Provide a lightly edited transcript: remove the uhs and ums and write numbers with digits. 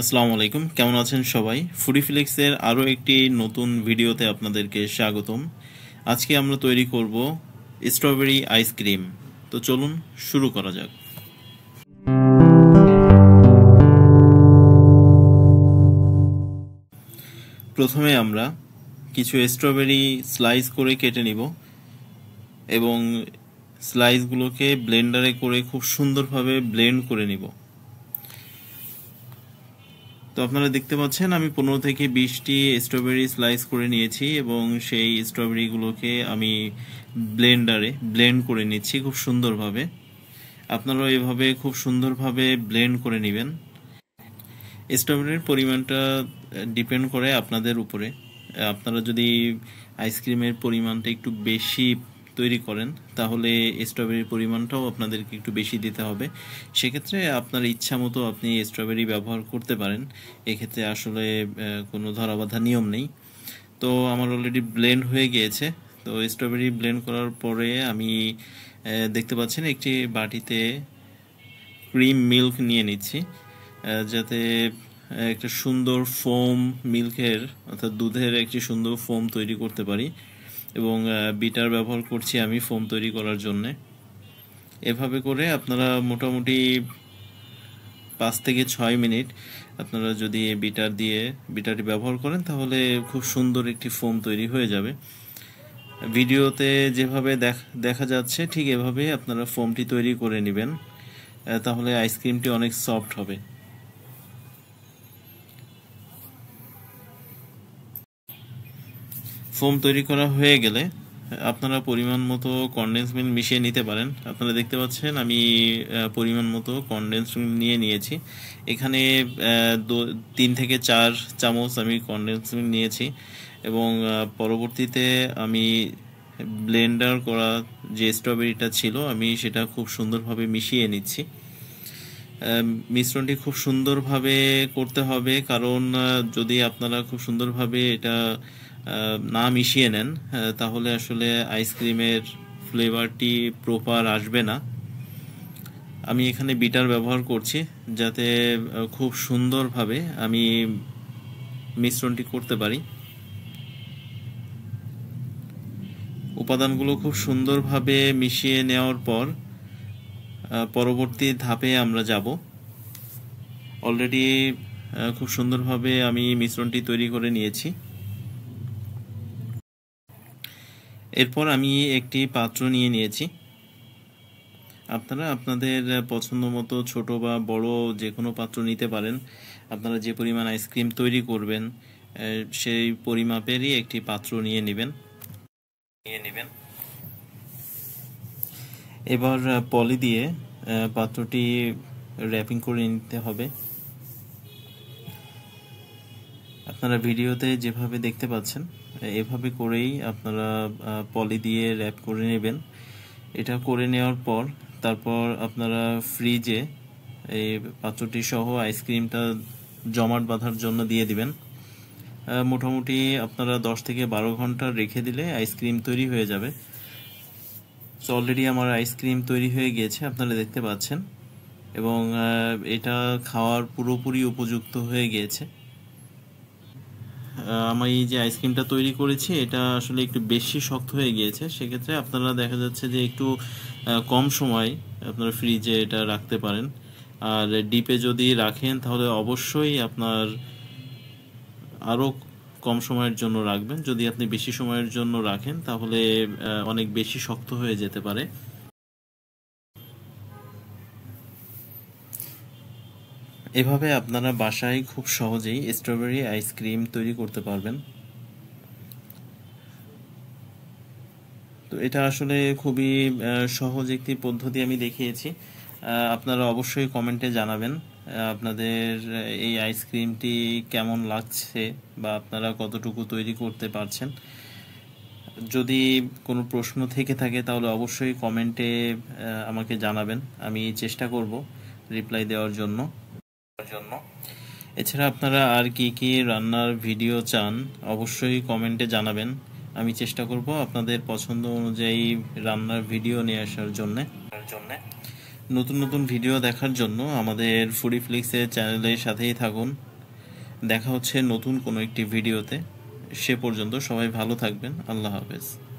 আসসালামু আলাইকুম, কেমন আছেন সবাই? ফুডি ফ্লেক্সের আরও একটি নতুন ভিডিওতে আপনাদেরকে স্বাগতম। আজকে আমরা তৈরি করব স্ট্রবেরি আইসক্রিম। তো চলুন শুরু করা যাক। প্রথমে আমরা কিছু স্ট্রবেরি স্লাইস করে কেটে নিব এবং স্লাইসগুলোকে ব্লেন্ডারে করে খুব সুন্দরভাবে ব্লেন্ড করে নিব। তো আপনারা দেখতে পাচ্ছেন আমি 15 থেকে 20টি স্ট্রবেরি স্লাইস করে নিয়েছি এবং সেই স্ট্রবেরিগুলোকে আমি ব্লেন্ডারে ব্লেন্ড করে নিচ্ছি খুব সুন্দরভাবে। আপনারাও এভাবে খুব সুন্দরভাবে ব্লেন্ড করে নেবেন। স্ট্রবেরির পরিমাণটা ডিপেন্ড করে আপনাদের উপরে। আপনারা যদি আইসক্রিমের পরিমাণটা একটু বেশি তৈরি করেন তাহলে স্ট্রবেরির পরিমাণটাও আপনাদেরকে একটু বেশি দিতে হবে। সেক্ষেত্রে আপনার ইচ্ছা মতো আপনি স্ট্রবেরি ব্যবহার করতে পারেন। এক্ষেত্রে আসলে কোনো ধরাবাঁধা নিয়ম নেই। তো আমার অলরেডি ব্লেন্ড হয়ে গিয়েছে। তো স্ট্রবেরি ব্লেন্ড করার পরে আমি দেখতে পাচ্ছেন একটি বাটিতে ক্রিম মিল্ক নিয়ে নিচ্ছি, যাতে একটা সুন্দর ফোম মিল্কের অর্থাৎ দুধের একটি সুন্দর ফোম তৈরি করতে পারি। এবং বিটার ব্যবহার করছি আমি ফোম তৈরি করার জন্যে। এভাবে করে আপনারা মোটামুটি 5 থেকে 6 মিনিট আপনারা যদি বিটারটি ব্যবহার করেন তাহলে খুব সুন্দর একটি ফোম তৈরি হয়ে যাবে। ভিডিওতে যেভাবে দেখা যাচ্ছে ঠিক এভাবে আপনারা ফোমটি তৈরি করে নেবেন, তাহলে আইসক্রিমটি অনেক সফট হবে। ফোম তৈরি করা হয়ে গেলে আপনারা পরিমাণ মতো কনডেন্স মিল্ক মিশিয়ে নিতে পারেন। আপনারা দেখতে পাচ্ছেন আমি পরিমাণ মতো কনডেন্স মিল্ক নিয়ে নিয়েছি। এখানে 3 থেকে 4 চামচ আমি কনডেন্স মিল্ক নিয়েছি এবং পরবর্তীতে আমি ব্লেন্ডার করা যে স্ট্রবেরিটা ছিল আমি সেটা খুব সুন্দরভাবে মিশিয়ে নিচ্ছি। মিশ্রণটি খুব সুন্দরভাবে করতে হবে, কারণ যদি আপনারা খুব সুন্দরভাবে এটা না মিশিয়ে নেন তাহলে আসলে আইসক্রিমের ফ্লেভারটি প্রপার আসবে না। আমি এখানে বিটার ব্যবহার করছি যাতে খুব সুন্দরভাবে আমি মিশ্রণটি করতে পারি। উপাদানগুলো খুব সুন্দরভাবে মিশিয়ে নেওয়ার পর পরবর্তী ধাপে আমরা যাব। অলরেডি খুব সুন্দরভাবে আমি মিশ্রণটি তৈরি করে নিয়েছি। এরপর আমি একটি পাত্র নিয়ে নিয়েছি। আপনারা আপনাদের পছন্দ মতো ছোট বা বড় যে কোনো পাত্র নিতে পারেন। আপনারা যে পরিমাণ আইসক্রিম তৈরি করবেন সেই পরিমাপেরই একটি পাত্র নিয়ে নেবেন। এবার পলি দিয়ে পাত্রটি র্যাপিং করে নিতে হবে। আপনারা ভিডিওতে যেভাবে দেখতে পাচ্ছেন এভাবে করেই আপনারা পলি দিয়ে র্যাপ করে নেবেন। এটা করে নেওয়ার পর তারপর আপনারা ফ্রিজে এই পাত্রটি সহ আইসক্রিমটা জমাট বাঁধার জন্য দিয়ে দিবেন। মোটামুটি আপনারা 10 থেকে 12 ঘন্টা রেখে দিলে আইসক্রিম তৈরি হয়ে যাবে। সো অলরেডি আমার আইসক্রিম তৈরি হয়ে গিয়েছে, আপনারা দেখতে পাচ্ছেন, এবং এটা খাওয়ার পুরোপুরি উপযুক্ত হয়ে গিয়েছে। আমি এই যে আইসক্রিমটা তৈরি করেছি এটা আসলে একটু বেশি শক্ত হয়ে গিয়েছে। সেক্ষেত্রে আপনারা দেখা যাচ্ছে যে একটু কম সময় আপনারা ফ্রিজে এটা রাখতে পারেন। আর ডিপে যদি রাখেন তাহলে অবশ্যই আপনার আরও কম সময়ের জন্য রাখবেন। যদি আপনি বেশি সময়ের জন্য রাখেন তাহলে অনেক বেশি শক্ত হয়ে যেতে পারে। এভাবে আপনারা বাসায় খুব সহজেই স্ট্রবেরি আইসক্রিম তৈরি করতে পারবেন। তো এটা আসলে খুবই সহজ একটি পদ্ধতি আমি দেখিয়েছি। আপনারা অবশ্যই কমেন্টে জানাবেন আপনাদের এই আইসক্রিমটি কেমন লাগছে বা আপনারা কতটুকু তৈরি করতে পারছেন। যদি কোনো প্রশ্ন থেকে থাকে তাহলে অবশ্যই কমেন্টে আমাকে জানাবেন, আমি চেষ্টা করব রিপ্লাই দেওয়ার জন্য। এছাড়া আপনারা আর কি কি রান্নার ভিডিও চান অবশ্যই কমেন্টে জানাবেন, আমি চেষ্টা করব আপনাদের পছন্দ অনুযায়ী রান্নার ভিডিও নিয়ে আসার জন্য। নতুন নতুন ভিডিও দেখার জন্য আমাদের ফুডি ফ্লিক্সের চ্যানেলের সাথেই থাকুন। দেখা হচ্ছে নতুন কোনো একটি ভিডিওতে। সে পর্যন্ত সবাই ভালো থাকবেন। আল্লাহ হাফেজ।